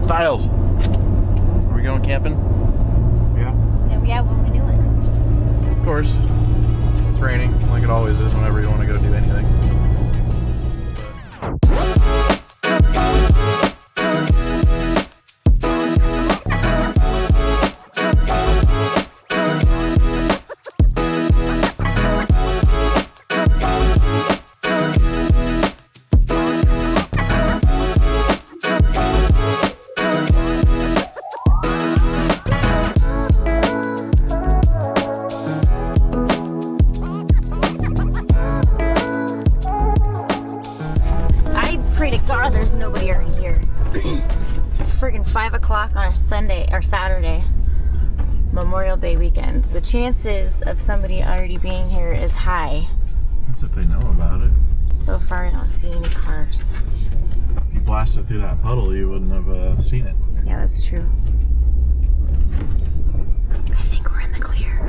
Styles, are we going camping? Yeah, what are we doing? Of course. It's raining, like it always is whenever you want to go do anything. God, there's nobody already here. It's friggin' 5 o'clock on a Sunday or Saturday, Memorial Day weekend. The chances of somebody already being here is high. That's if they know about it. So far, I don't see any cars. If you blasted through that puddle, you wouldn't have seen it. Yeah, that's true. I think we're in the clear.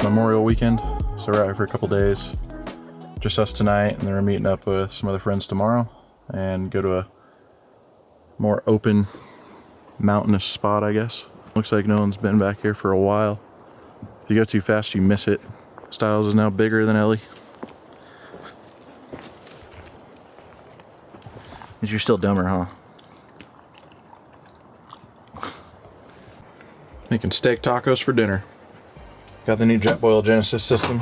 Memorial weekend, so we're out here for a couple days. Just us tonight, and then we're meeting up with some other friends tomorrow and go to a more open mountainous spot, I guess. Looks like no one's been back here for a while. If you go too fast, you miss it. Styles is now bigger than Ellie. Means you're still dumber, huh? Making steak tacos for dinner. Got the new Jetboil Genesis system.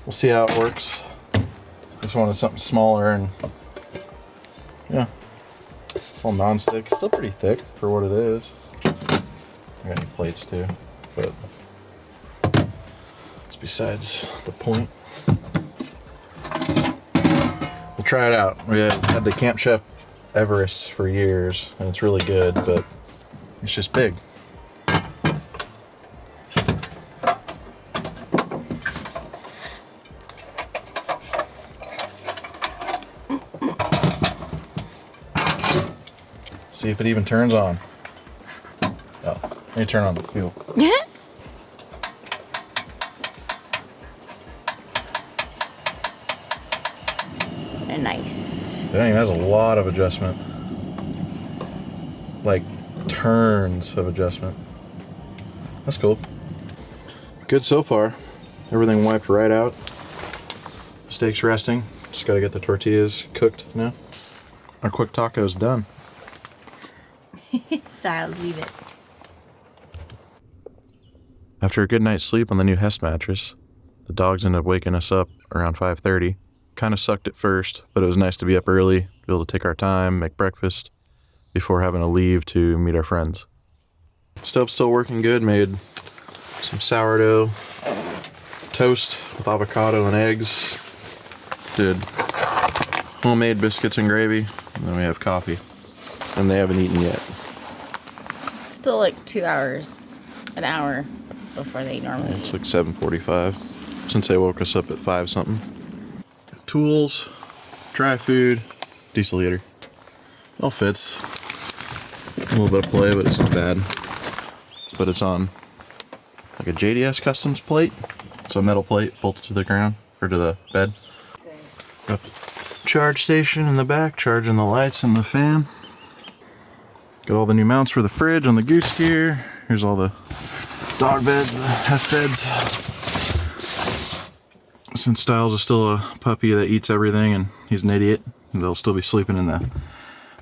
We'll see how it works. Just wanted something smaller and yeah, all non-stick. Still pretty thick for what it is. I got new plates too, but it's besides the point. We'll try it out. We had the Camp Chef Everest for years, and it's really good, but it's just big. See if it even turns on. Oh, let me turn on the fuel. Nice. Dang, that's a lot of adjustment. Like turns of adjustment. That's cool. Good so far. Everything wiped right out. Steak's resting. Just gotta get the tortillas cooked now. Our quick taco's done. Styles, leave it. After a good night's sleep on the new Hest mattress, the dogs ended up waking us up around 5:30. Kind of sucked at first, but it was nice to be up early, to be able to take our time, make breakfast, before having to leave to meet our friends. Stove's still working good. Made some sourdough toast with avocado and eggs. Did homemade biscuits and gravy, and then we have coffee. And they haven't eaten yet. Still like 2 hours, an hour before they normally eat. It's like 7:45 since they woke us up at 5 something. Tools, dry food, diesel heater. It all fits. A little bit of play, but it's not bad. But it's on like a JDS Customs plate. It's a metal plate bolted to the ground or to the bed. Got the charge station in the back, charging the lights and the fan. Got all the new mounts for the fridge on the goose gear. Here's all the dog beds, the Hest beds. Since Styles is still a puppy that eats everything and he's an idiot, they'll still be sleeping in the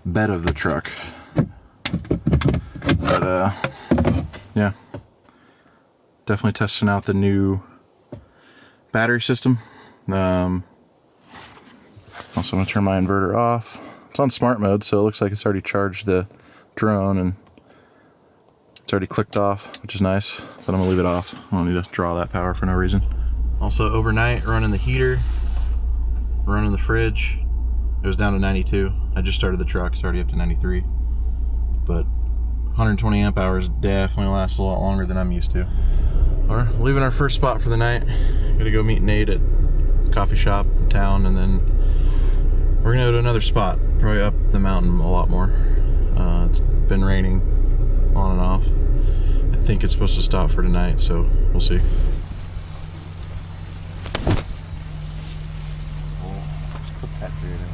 bed of the truck. But yeah, definitely testing out the new battery system. Also, I'm gonna turn my inverter off. It's on smart mode, so it looks like it's already charged the drone and it's already clicked off, which is nice, but I'm gonna leave it off. I don't need to draw that power for no reason. Also overnight, running the heater, running the fridge, It was down to 92. I just started the truck, it's already up to 93. But 120 amp hours definitely lasts a lot longer than I'm used to. We're leaving our first spot for the night. Gonna go meet Nate at a coffee shop in town, and then we're gonna go to another spot, probably up the mountain a lot more. It's been raining on and off. I think it's supposed to stop for tonight, so we'll see. Let's put that beard in.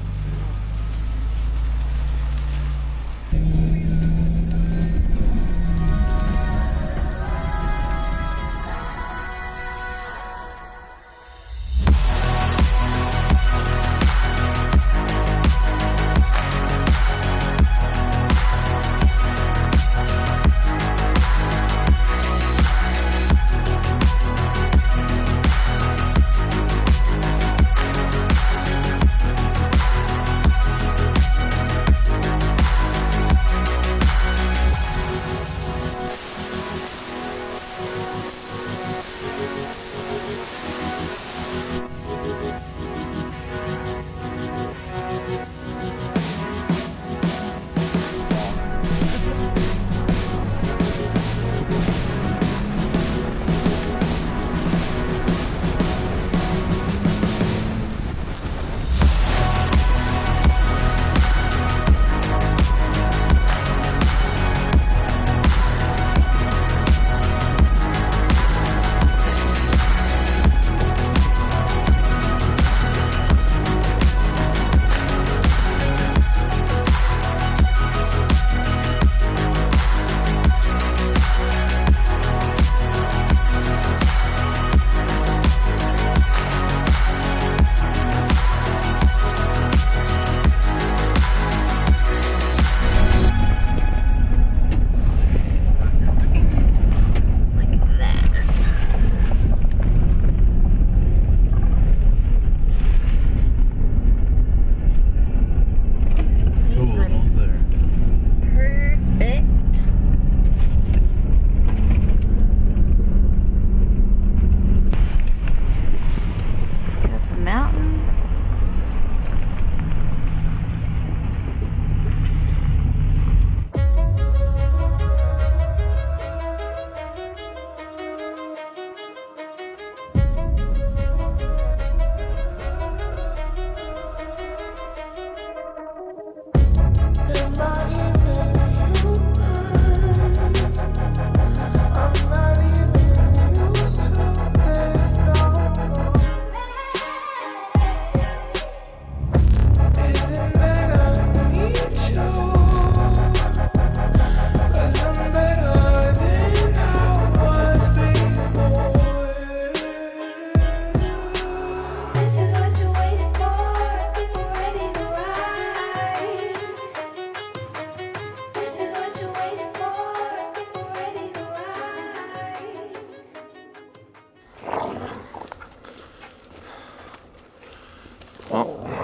Well,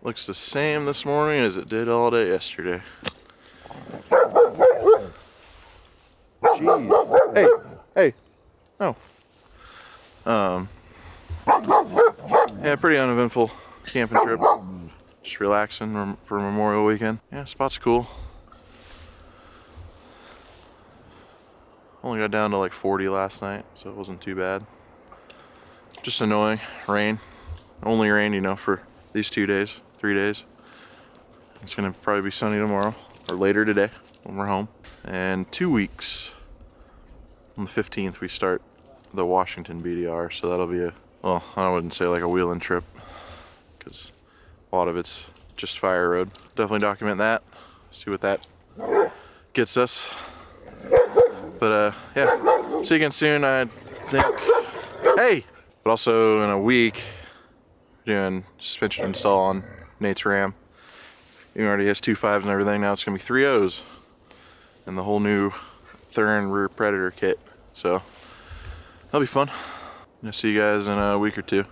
looks the same this morning as it did all day yesterday. Jeez. Hey, hey. No. Yeah, pretty uneventful camping trip. Just relaxing for Memorial Weekend. Yeah, spot's cool. Only got down to like 40 last night, so it wasn't too bad. Just annoying. Rain. Only rain, you know, for these 2 days, 3 days. It's gonna probably be sunny tomorrow, or later today when we're home. And 2 weeks, on the 15th, we start the Washington BDR, so that'll be well, I wouldn't say like a wheeling trip, because a lot of it's just fire road. Definitely document that, see what that gets us. But yeah, see you again soon, I think. Hey! But also in a week, doing suspension install on Nate's Ram. He already has 2.5s and everything, now it's gonna be 3.0s. And the whole new Thurin rear Predator kit. So, that'll be fun. I'll see you guys in a week or two.